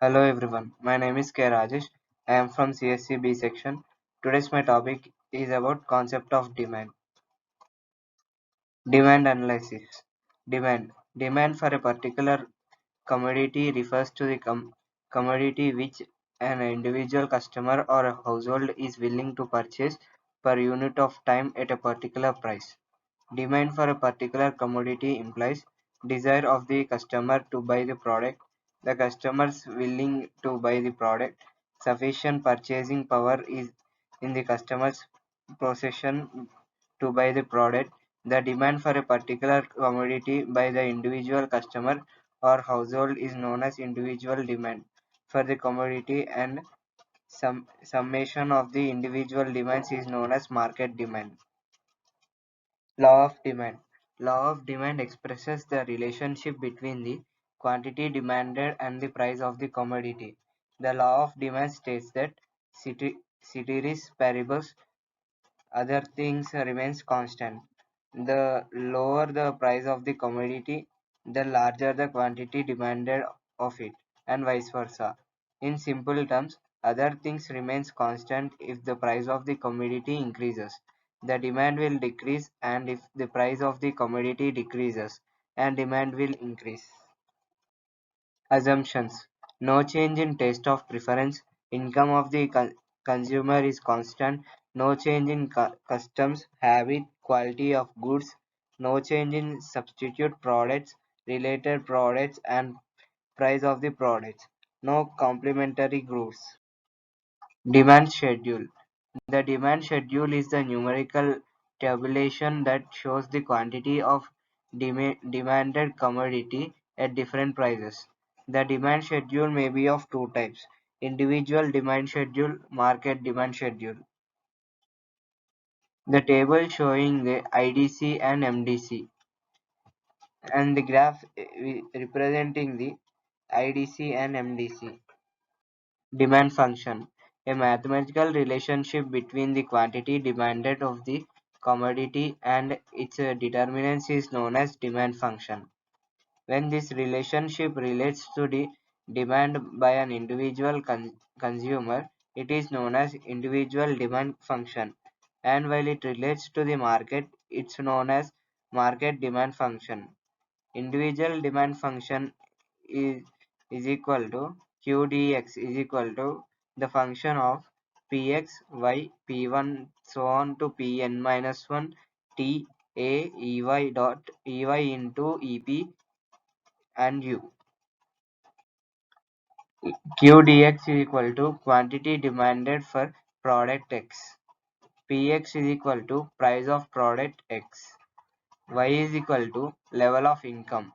Hello everyone, my name is K. Rajesh. I am from CSC B section. Today's my topic is about concept of demand. Demand analysis. Demand for a particular commodity refers to the commodity which an individual customer or a household is willing to purchase per unit of time at a particular price. Demand for a particular commodity implies desire of the customer to buy the product, the customer's willing to buy the product, sufficient purchasing power is in the customer's possession to buy the product, the demand for a particular commodity by the individual customer or household is known as individual demand for the commodity, and summation of the individual demands is known as market demand. Law of demand. Law of demand expresses the relationship between the quantity demanded and the price of the commodity. The law of demand states that ceteris paribus, other things remains constant. The lower the price of the commodity, the larger the quantity demanded of it, and vice versa. In simple terms, other things remains constant if the price of the commodity increases. The demand will decrease, and if the price of the commodity decreases, and demand will increase. Assumptions: no change in taste of preference, income of the consumer is constant, no change in customs, habit, quality of goods, no change in substitute products, related products, and price of the products, no complementary goods. Demand schedule. The demand schedule is the numerical tabulation that shows the quantity of demanded commodity at different prices. The demand schedule may be of two types: individual demand schedule, market demand schedule. The table showing the IDC and MDC, and the graph representing the IDC and MDC. Demand function: a mathematical relationship between the quantity demanded of the commodity and its determinants is known as demand function. When this relationship relates to the demand by an individual consumer, it is known as individual demand function, and while it relates to the market, it's known as market demand function. Individual demand function is, is equal to q dx is equal to the function of px, y, p1 so on to pn minus 1 t a ey dot ey into ep and u. Q dx is equal to quantity demanded for product x. Px is equal to price of product x. Y is equal to level of income.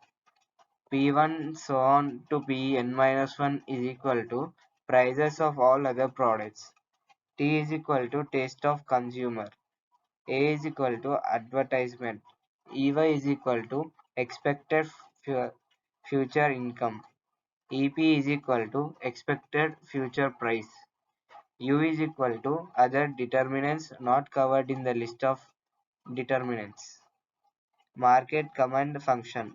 P1 so on to Pn minus 1 is equal to prices of all other products. T is equal to taste of consumer. A is equal to advertisement. EY is equal to expected future income. EP is equal to expected future price. U is equal to other determinants not covered in the list of determinants. Market command function.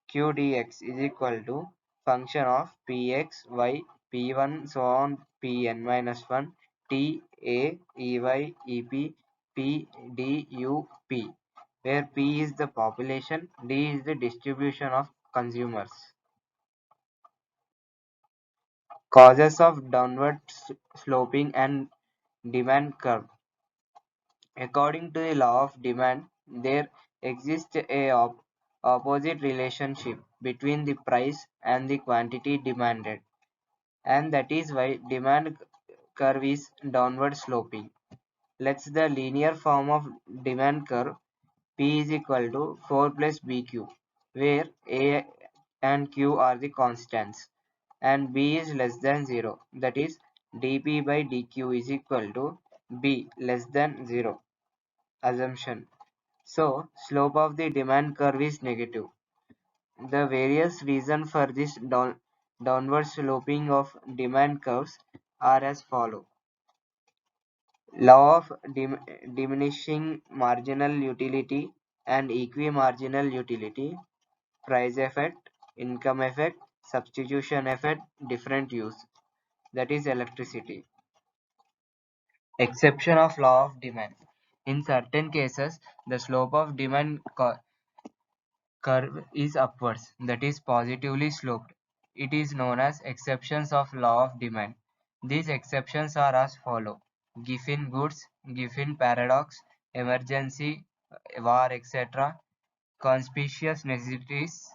Q dx is equal to function of px, y, p1 so on pn minus 1 t a ey ep p d u p, where p is the population, d is the distribution of consumers. Causes of downward sloping and demand curve. According to the law of demand, there exists a opposite relationship between the price and the quantity demanded, and that is why demand curve is downward sloping. Let's the linear form of demand curve P is equal to 4 plus BQ, where A and Q are the constants and B is less than 0. That is dP by dQ is equal to B less than 0. Assumption. So, slope of the demand curve is negative. The various reasons for this downward sloping of demand curves are as follow. Law of diminishing marginal utility and equimarginal utility, price effect, income effect, Substitution effect, different use, that is electricity. Exception of law of demand. In certain cases, the slope of demand curve is upwards, that is positively sloped. It is known as exceptions of law of demand. These exceptions are as follow: given goods, given paradox, emergency, war, etc., conspicuous necessities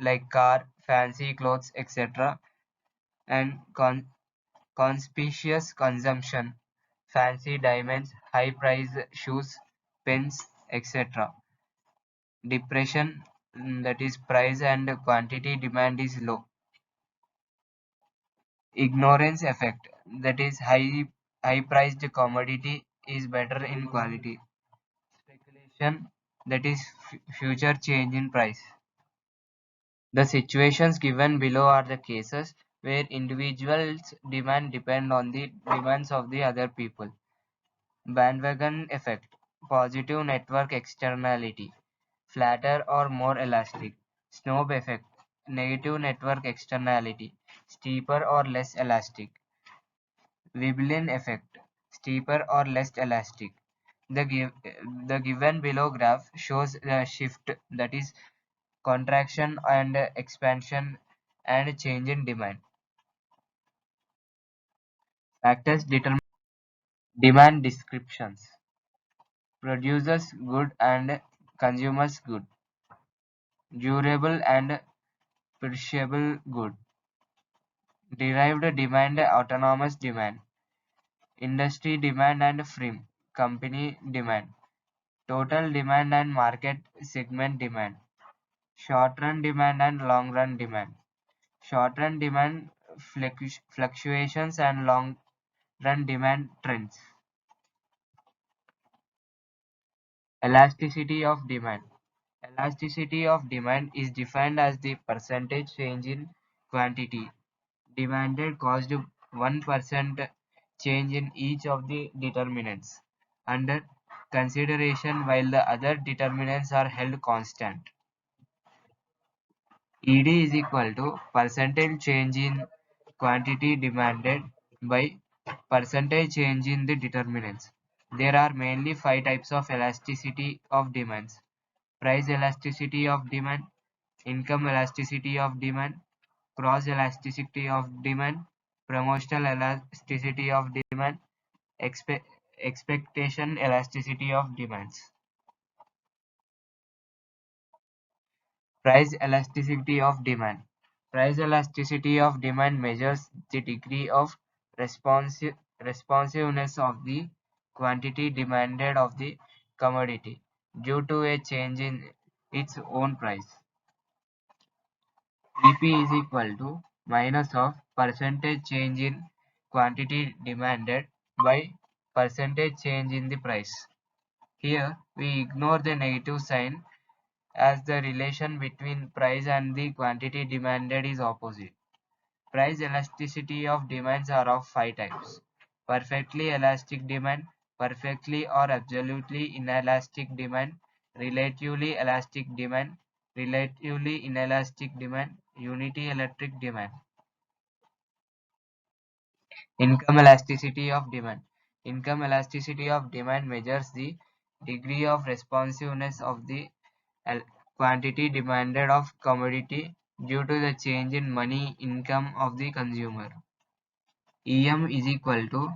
like car, fancy clothes, etc., and conspicuous consumption, fancy diamonds, high price shoes, pens, etc. Depression, that is price and quantity demand is low. Ignorance effect, that is high priced commodity is better in quality. Speculation, that is future change in price. The situations given below are the cases where individuals' demand depend on the demands of the other people. Bandwagon effect, positive network externality, flatter or more elastic. Snob effect, negative network externality, steeper or less elastic. Veblen effect, steeper or less elastic. The given below graph shows the shift, that is contraction and expansion and change in demand. Factors determine demand descriptions. Producers good and consumers good. Durable and perishable good. Derived demand, autonomous demand. Industry demand and firm, company demand. Total demand and market segment demand. Short-run demand and long-run demand. Short-run demand fluctuations and long-run demand trends. Elasticity of demand. Elasticity of demand is defined as the percentage change in quantity demanded caused 1% change in each of the determinants under consideration while the other determinants are held constant. ED is equal to percentage change in quantity demanded by percentage change in the determinants. There are mainly five types of elasticity of demands: price elasticity of demand, income elasticity of demand, cross elasticity of demand, promotional elasticity of demand, expectation elasticity of demands. Price elasticity of demand. Price elasticity of demand measures the degree of responsiveness of the quantity demanded of the commodity due to a change in its own price. Vp is equal to minus of percentage change in quantity demanded by percentage change in the price. Here we ignore the negative sign as the relation between price and the quantity demanded is opposite. Price elasticity of demands are of five types: perfectly elastic demand, perfectly or absolutely inelastic demand, relatively elastic demand, relatively inelastic demand, unity electric demand. Income elasticity of demand. Income elasticity of demand measures the degree of responsiveness of the quantity demanded of commodity due to the change in money income of the consumer. EM is equal to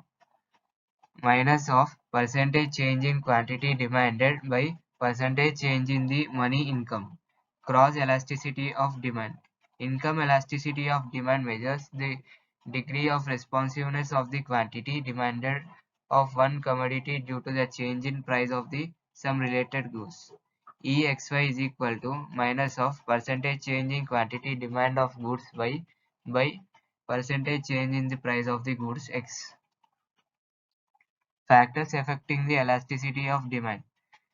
minus of percentage change in quantity demanded by percentage change in the money income. Cross elasticity of demand. Income elasticity of demand measures the degree of responsiveness of the quantity demanded of one commodity due to the change in price of the some related goods. EXY is equal to minus of percentage change in quantity demand of goods by percentage change in the price of the goods X. Factors affecting the elasticity of demand: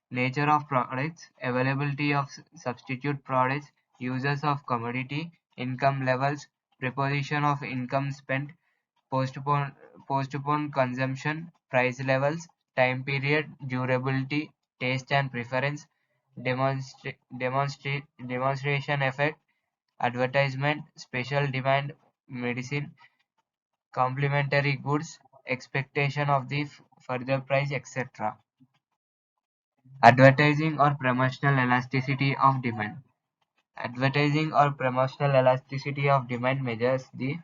nature of products, availability of substitute products, uses of commodity, income levels, preposition of income spent, postpone, postpone consumption, price levels, time period, durability, taste and preference, demonstration effect, advertisement, special demand, medicine, complementary goods, expectation of the further price, etc. Advertising or promotional elasticity of demand. Advertising or promotional elasticity of demand measures the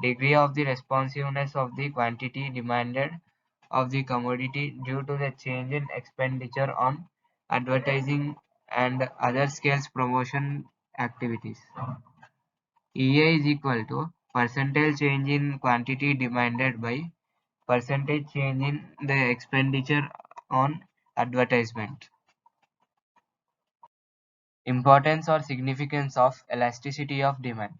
degree of the responsiveness of the quantity demanded of the commodity due to the change in expenditure on advertising and other scales promotion activities. EA is equal to percentage change in quantity demanded by percentage change in the expenditure on advertisement. Importance or significance of elasticity of demand.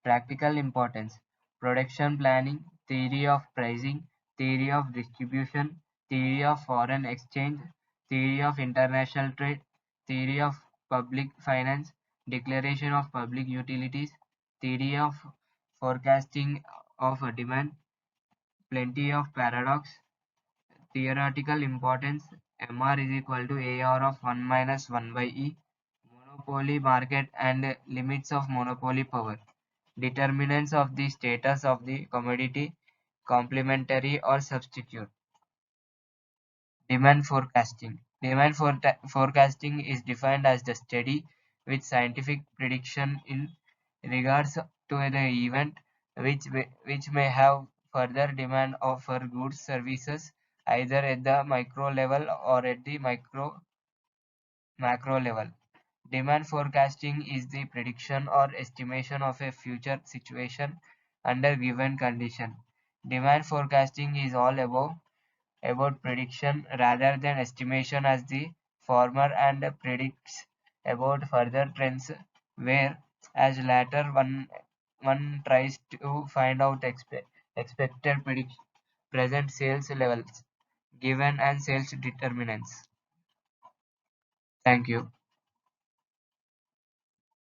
Practical importance. Production planning, theory of pricing, theory of distribution, theory of foreign exchange, theory of international trade, theory of public finance, declaration of public utilities, theory of forecasting of a demand, plenty of paradox, theoretical importance. MR is equal to AR of 1 minus 1 by E. Monopoly market and limits of monopoly power. Determinants of the status of the commodity, complementary or substitute. Demand forecasting. Demand forecasting is defined as the study with scientific prediction in regards to the event which may have further demand of for goods services either at the micro level or at the macro level. Demand forecasting is the prediction or estimation of a future situation under given condition. Demand forecasting is all about prediction rather than estimation as the former and predicts about further trends where as latter one tries to find out expected present sales levels given and sales determinants. Thank you.